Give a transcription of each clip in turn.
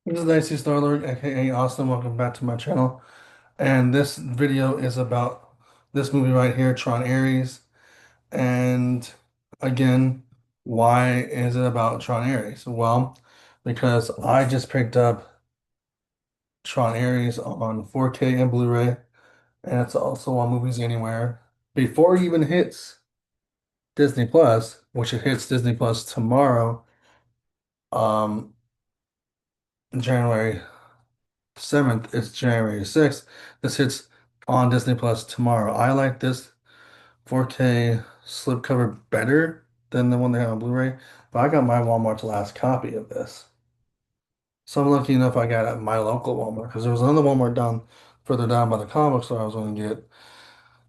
This is Dicey Starlord, aka Austin. Welcome back to my channel. And this video is about this movie right here, Tron Ares. And again, why is it about Tron Ares? Well, because I just picked up Tron Ares on 4K and Blu-ray, and it's also on Movies Anywhere before it even hits Disney Plus, which it hits Disney Plus tomorrow, um, January 7th. It's January 6th. This hits on Disney Plus tomorrow. I like this 4K slipcover better than the one they have on Blu-ray, but I got my Walmart's last copy of this. So I'm lucky enough I got it at my local Walmart because there was another Walmart down further down by the comic store I was going to get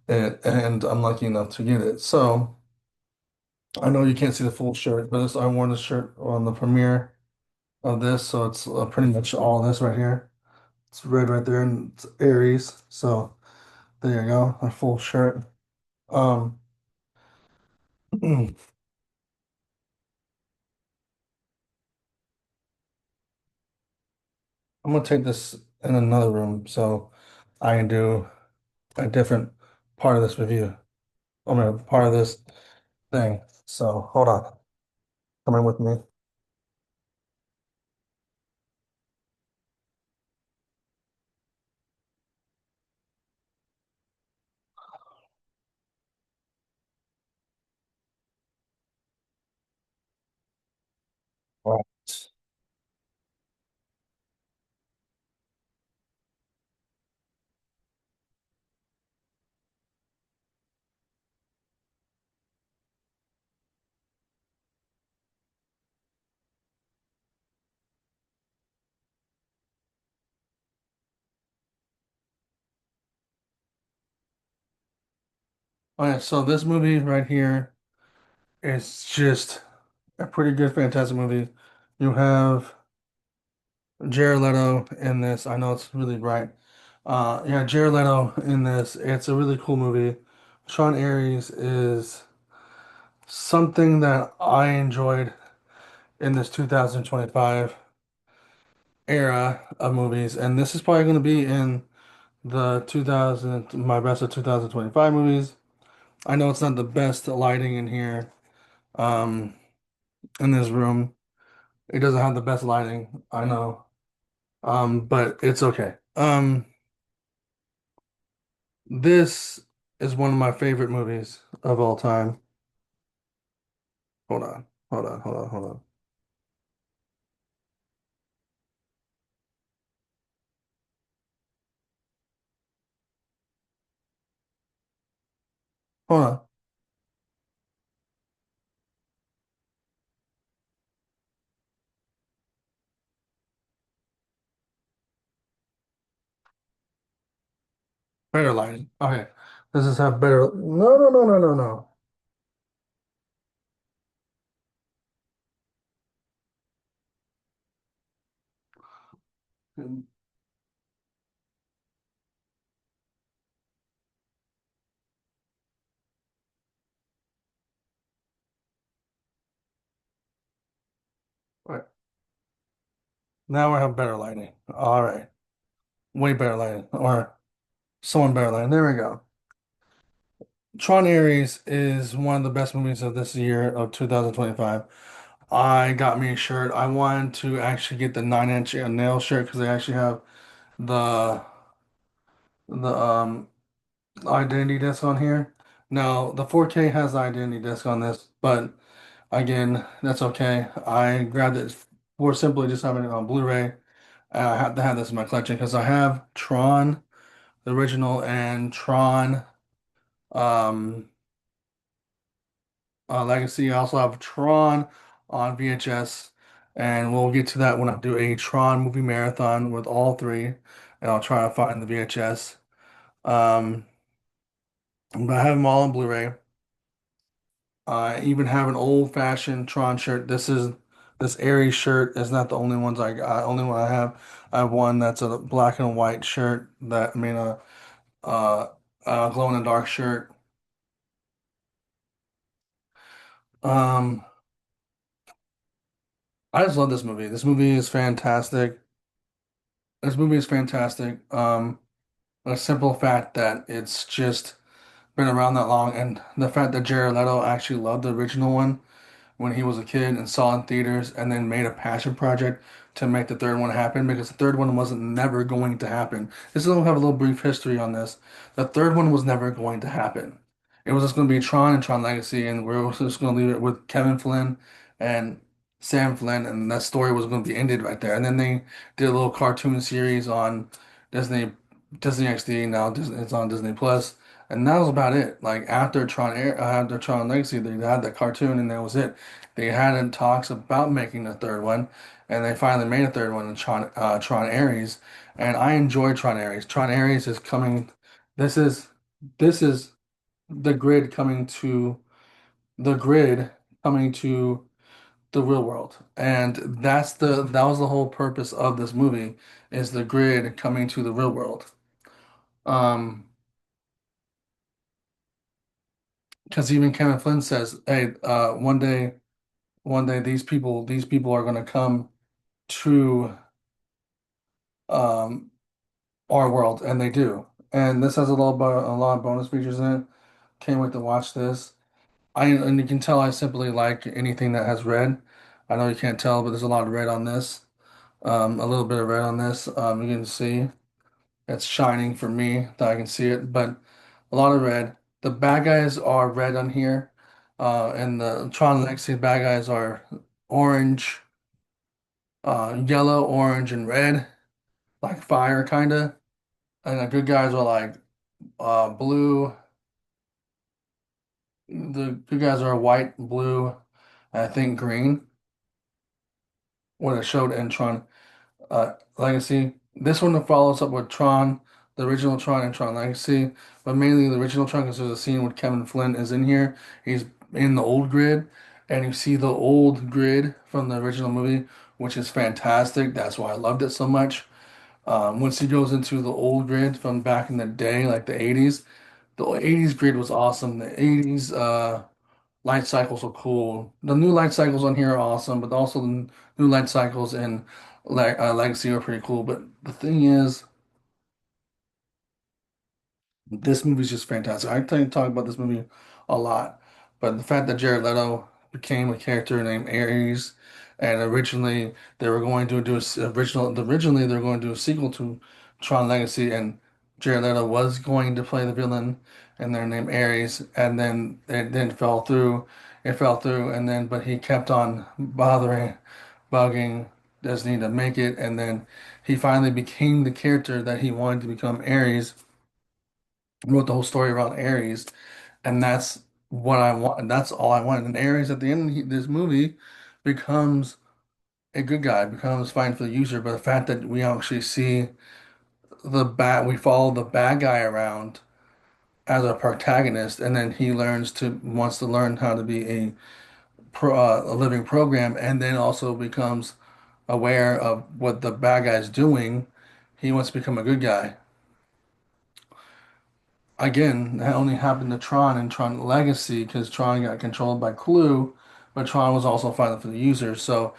it, and I'm lucky enough to get it. So I know you can't see the full shirt, but I wore this shirt on the premiere of this, so it's pretty much all this right here. It's red right there, and it's Aries. So there you go, a full shirt. Um, I'm gonna take this in another room so I can do a different part of this review. I mean, part of this thing. So hold on, come in with me. All right. All right, so this movie right here is just a pretty good, fantastic movie. You have Jared Leto in this. I know it's really bright. Yeah, Jared Leto in this. It's a really cool movie. Sean Aries is something that I enjoyed in this 2025 era of movies, and this is probably going to be in the 2000 my best of 2025 movies. I know it's not the best lighting in here, um, in this room. It doesn't have the best lighting, I know, but it's okay. This is one of my favorite movies of all time. Hold on, hold on. Hold on. Better lighting. Okay. This is have better. No. Right. Now we have better lighting. All right. Way better lighting. Or someone better lighting. There we go. Tron Ares is one of the best movies of this year of 2025. I got me a shirt. I wanted to actually get the 9-inch nail shirt because they actually have the the identity disc on here. Now the 4K has the identity disc on this, but again, that's okay. I grabbed it for simply just having it on Blu-ray. I have to have this in my collection because I have Tron, the original, and Tron um Legacy. I also have Tron on VHS, and we'll get to that when I do a Tron movie marathon with all three, and I'll try to find the VHS. Um, but I have them all on Blu-ray. I even have an old-fashioned Tron shirt. This Aries shirt is not the only ones I got. Only one I have. I have one that's a black and white shirt that I mean uh, glow in the dark shirt. Um, I just love this movie. This movie is fantastic. This movie is fantastic. A simple fact that it's just been around that long, and the fact that Jared Leto actually loved the original one when he was a kid and saw it in theaters and then made a passion project to make the third one happen because the third one wasn't never going to happen. This is gonna have a little brief history on this. The third one was never going to happen. It was just gonna be Tron and Tron Legacy, and we're just gonna leave it with Kevin Flynn and Sam Flynn, and that story was gonna be ended right there. And then they did a little cartoon series on Disney Disney XD, now Disney, it's on Disney Plus. And that was about it. Like after Tron Legacy, they had that cartoon, and that was it. They had in talks about making a third one, and they finally made a third one in Tron Ares. And I enjoy Tron Ares. Tron Ares is coming. This is this is the grid coming to the grid coming to the real world, and that was the whole purpose of this movie is the grid coming to the real world. Um, because even Kevin Flynn says, "Hey, one day these people are going to come to um our world," and they do. And this has a lot of bonus features in it. Can't wait to watch this. And you can tell I simply like anything that has red. I know you can't tell, but there's a lot of red on this. A little bit of red on this. You can see it's shining for me that I can see it, but a lot of red. The bad guys are red on here, and the Tron Legacy bad guys are orange, yellow, orange, and red, like fire kind of. And the good guys are like blue. The good guys are white, blue, and I think green. What it showed in Tron Legacy. This one follows up with Tron, the original Tron and Tron Legacy, but mainly the original Tron because there's a scene where Kevin Flynn is in here. He's in the old grid, and you see the old grid from the original movie, which is fantastic. That's why I loved it so much. Once he goes into the old grid from back in the day, like the 80s, the 80s grid was awesome. The 80s light cycles are cool. The new light cycles on here are awesome, but also the new light cycles in Legacy are pretty cool. But the thing is, this movie's just fantastic. I can talk about this movie a lot, but the fact that Jared Leto became a character named Ares, and originally they were going to do a sequel to Tron Legacy, and Jared Leto was going to play the villain, and they're named Ares, and then it then fell through. It fell through, and then but he kept on bugging Disney to make it, and then he finally became the character that he wanted to become, Ares, wrote the whole story around Ares, and that's what I want. And that's all I want. And Ares at the end of this movie becomes a good guy, becomes fine for the user. But the fact that we actually see we follow the bad guy around as our protagonist, and then he wants to learn how to be a living program, and then also becomes aware of what the bad guy's doing. He wants to become a good guy. Again, that only happened to Tron and Tron Legacy because Tron got controlled by Clue, but Tron was also final for the users. So,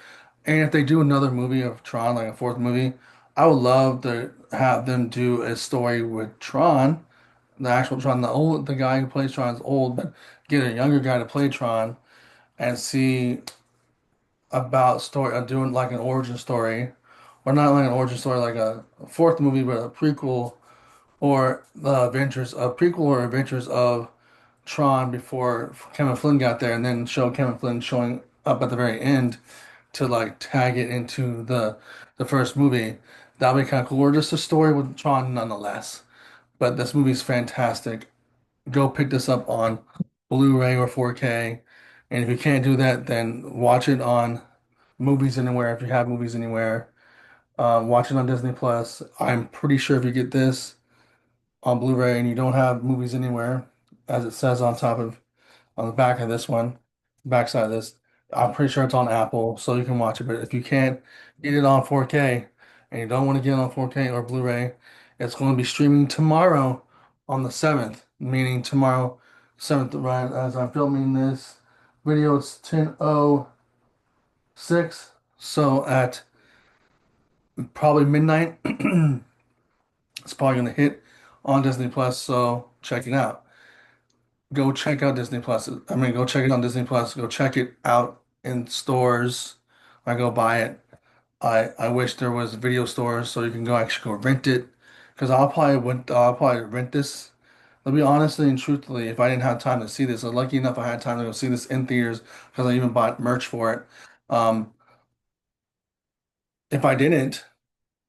and if they do another movie of Tron, like a fourth movie, I would love to have them do a story with Tron, the actual Tron, the guy who plays Tron is old, but get a younger guy to play Tron and see about doing like an origin story, or not like an origin story, like a fourth movie, but a prequel a prequel or adventures of Tron before Kevin Flynn got there, and then show Kevin Flynn showing up at the very end to like tag it into the first movie. That'd be kind of cool. Or just a story with Tron nonetheless. But this movie's fantastic. Go pick this up on Blu-ray or 4K. And if you can't do that, then watch it on Movies Anywhere if you have Movies Anywhere. Watch it on Disney Plus. I'm pretty sure if you get this on Blu-ray and you don't have Movies Anywhere, as it says on the back of this one, backside of this, I'm pretty sure it's on Apple, so you can watch it. But if you can't get it on 4K and you don't want to get it on 4K or Blu-ray, it's going to be streaming tomorrow on the 7th, meaning tomorrow, 7th, right as I'm filming this video, it's 10:06. So at probably midnight. It's probably gonna hit on Disney Plus, so check it out. Go check out Disney Plus. I mean, go check it on Disney Plus. Go check it out in stores. I go buy it. I wish there was video stores so you can go actually go rent it. Because I'll probably rent this. I'll be honestly and truthfully, if I didn't have time to see this, I'm lucky enough I had time to go see this in theaters because I even bought merch for it. Um, if I didn't,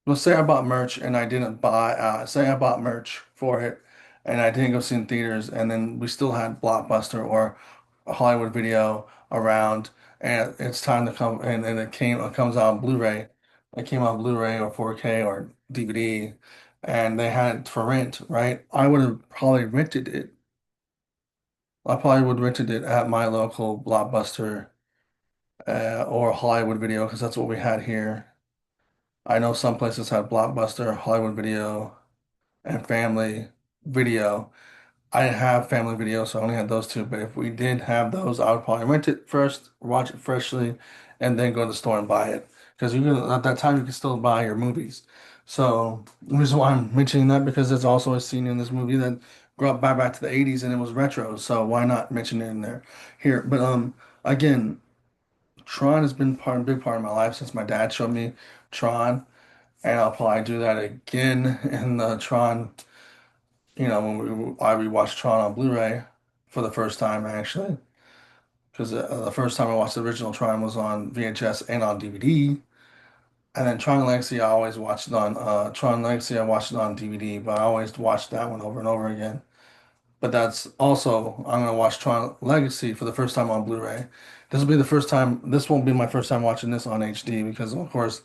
let's say I bought merch and I didn't buy, say I bought merch for it and I didn't go see it in theaters, and then we still had Blockbuster or a Hollywood Video around, and it's time to come, and it comes out on Blu-ray. It came out on Blu-ray or 4K or DVD, and they had it for rent, right? I would have probably rented it. I probably would rented it at my local Blockbuster or Hollywood Video because that's what we had here. I know some places had Blockbuster, Hollywood Video, and Family Video. I didn't have Family Video, so I only had those two. But if we did have those, I would probably rent it first, watch it freshly, and then go to the store and buy it. Because you can, at that time, you can still buy your movies. So the reason why I'm mentioning that because there's also a scene in this movie that brought back to the 80s and it was retro. So why not mention it in there here? But again, Tron has been a big part of my life since my dad showed me Tron, and I'll probably do that again in the Tron. When I rewatched Tron on Blu-ray for the first time, actually, because the first time I watched the original Tron was on VHS and on DVD, and then Tron Legacy I always watched it on Tron Legacy I watched it on DVD, but I always watched that one over and over again. But that's also I'm gonna watch Tron Legacy for the first time on Blu-ray. This will be the first time. This won't be my first time watching this on HD because of course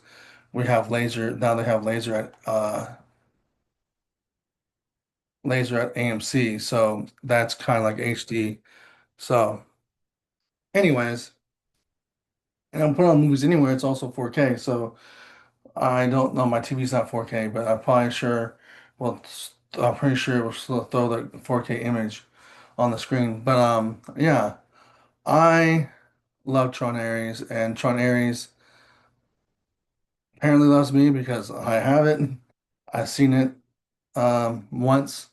we have laser now. They have laser at AMC, so that's kind of like HD. So, anyways, and I'm putting on movies anywhere. It's also 4K, so I don't know. My TV's not 4K, but well, I'm pretty sure it will still throw the 4K image on the screen. But yeah, I love Tron Ares, and Tron Ares apparently loves me because I have it. I've seen it once,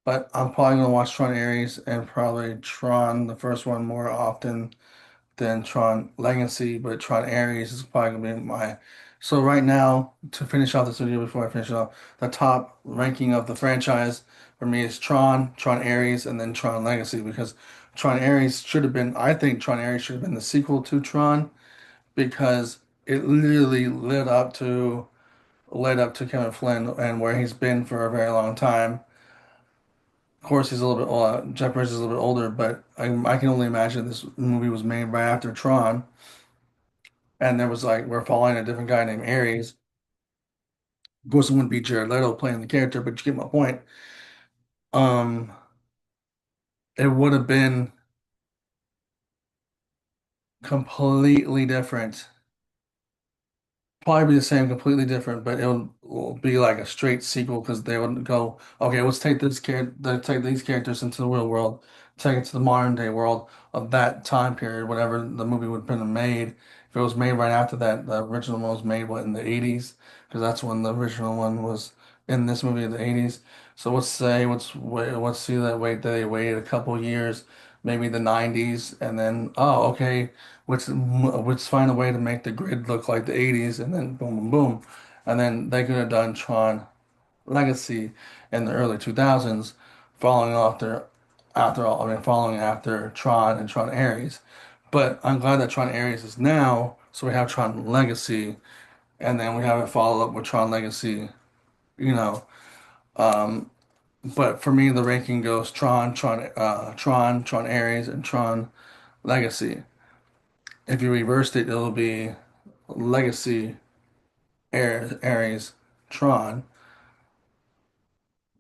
but I'm probably gonna watch Tron Ares and probably Tron the first one more often than Tron Legacy, but Tron Ares is probably gonna be my. So right now, to finish off this video before I finish it off, the top ranking of the franchise for me is Tron, Tron Ares, and then Tron Legacy because Tron Ares should have been. I think Tron Ares should have been the sequel to Tron because it literally led up to Kevin Flynn and where he's been for a very long time. Of course, he's a little bit Jeff Bridges is a little bit older, but I can only imagine this movie was made right after Tron, and there was like we're following a different guy named Ares. Of course, it wouldn't be Jared Leto playing the character, but you get my point. Um, it would have been completely different. Probably be the same, completely different, but will be like a straight sequel because they would go, okay, let's take these characters into the real world, take it to the modern day world of that time period, whatever the movie would have been made. If it was made right after that, the original one was made what in the 80s, because that's when the original one was in this movie in the 80s. So let's see that wait that they waited a couple years, maybe the 90s, and then okay. Let's find a way to make the grid look like the 80s, and then boom, boom, boom. And then they could have done Tron Legacy in the early 2000s, following following after Tron and Tron Ares. But I'm glad that Tron Ares is now, so we have Tron Legacy, and then we have it follow up with Tron Legacy, you know. Um, but for me, the ranking goes Tron Ares, and Tron Legacy. If you reversed it, it'll be Legacy, Ares, Tron.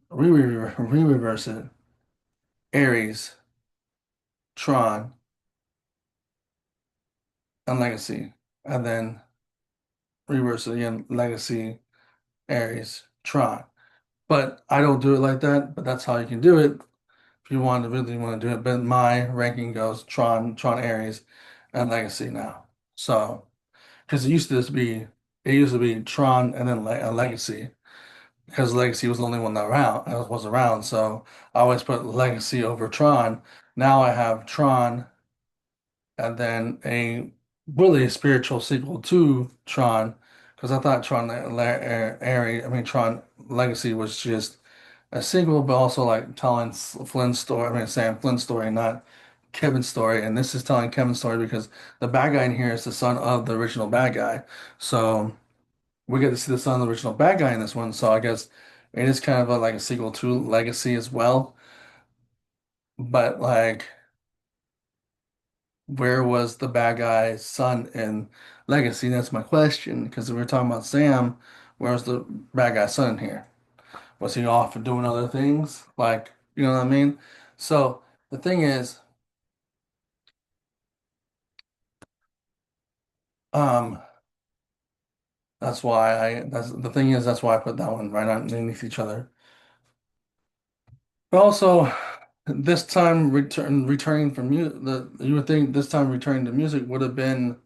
Reverse it. Ares, Tron, and Legacy. And then reverse it again. Legacy, Ares, Tron. But I don't do it like that, but that's how you can do it if you really want to do it. But my ranking goes Tron, Ares, and Legacy now. So, because it used to just be It used to be Tron and then Legacy because Legacy was the only one that was around. So I always put Legacy over Tron. Now I have Tron and then a really spiritual sequel to Tron because I thought Tron Legacy was just a sequel, but also like telling Flynn's story. I mean, Sam Flynn's story, not Kevin's story. And this is telling Kevin's story because the bad guy in here is the son of the original bad guy. So we get to see the son of the original bad guy in this one. So I guess it is kind of like a sequel to Legacy as well. But like, where was the bad guy's son in Legacy? That's my question. Because if we're talking about Sam, where's the bad guy's son in here? Was he off doing other things? Like, you know what I mean? So the thing is, um, that's the thing is that's why I put that one right underneath each other. But also, this time returning from you would think this time returning to music would have been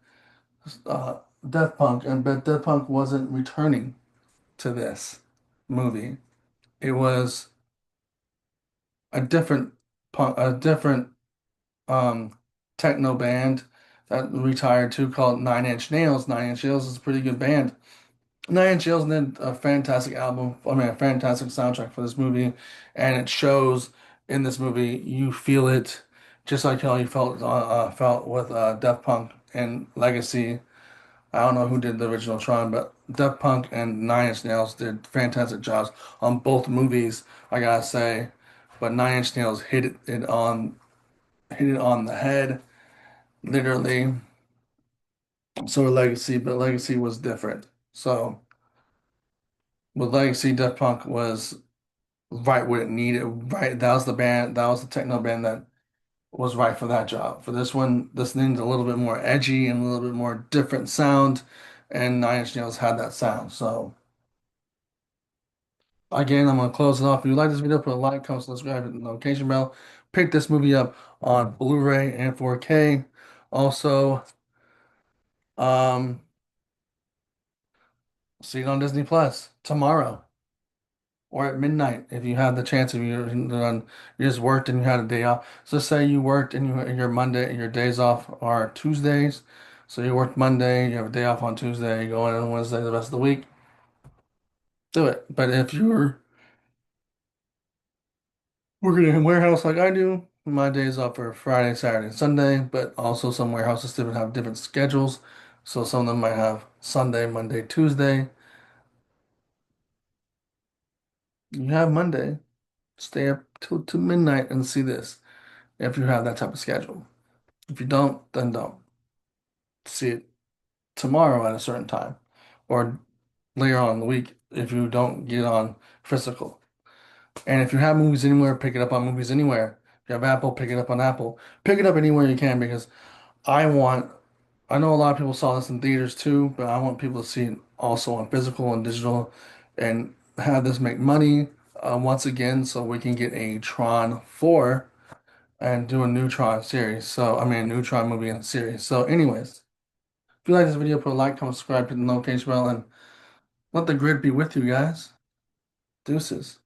Daft Punk, and but Daft Punk wasn't returning to this movie. It was a different um techno band that retired too called Nine Inch Nails. Nine Inch Nails is a pretty good band. Nine Inch Nails did a fantastic album. I mean, a fantastic soundtrack for this movie, and it shows in this movie. You feel it, just like how you felt with Daft Punk and Legacy. I don't know who did the original Tron, but Daft Punk and Nine Inch Nails did fantastic jobs on both movies. I gotta say, but Nine Inch Nails hit it on the head, literally. So did Legacy, but Legacy was different. So with Legacy, Daft Punk was right what it needed. Right, that was the band, that was the techno band that was right for that job. For this one, this needs a little bit more edgy and a little bit more different sound, and Nine Inch Nails had that sound. So again, I'm gonna close it off. If you like this video, put a like, comment, subscribe, hit the notification bell. Pick this movie up on Blu-ray and 4K. Also, um, see it on Disney Plus tomorrow, or at midnight if you have the chance. If you just worked and you had a day off. So say you worked and your Monday and your days off are Tuesdays. So you worked Monday, you have a day off on Tuesday, you go in on Wednesday the rest of the week, do it. But if you're working in a warehouse like I do, my days off are Friday, Saturday, and Sunday, but also some warehouses still have different schedules. So some of them might have Sunday, Monday, Tuesday. You have Monday, stay up till midnight and see this if you have that type of schedule. If you don't, then don't. See it tomorrow at a certain time or later on in the week if you don't get on physical. And if you have Movies Anywhere, pick it up on Movies Anywhere. If you have Apple, pick it up on Apple. Pick it up anywhere you can because I want, I know a lot of people saw this in theaters too, but I want people to see it also on physical and digital and have this make money once again so we can get a Tron 4 and do a new Tron series. So, I mean, a new Tron movie and series. So, anyways. If you like this video, put a like, comment, subscribe, hit the notification bell, and let the grid be with you guys. Deuces.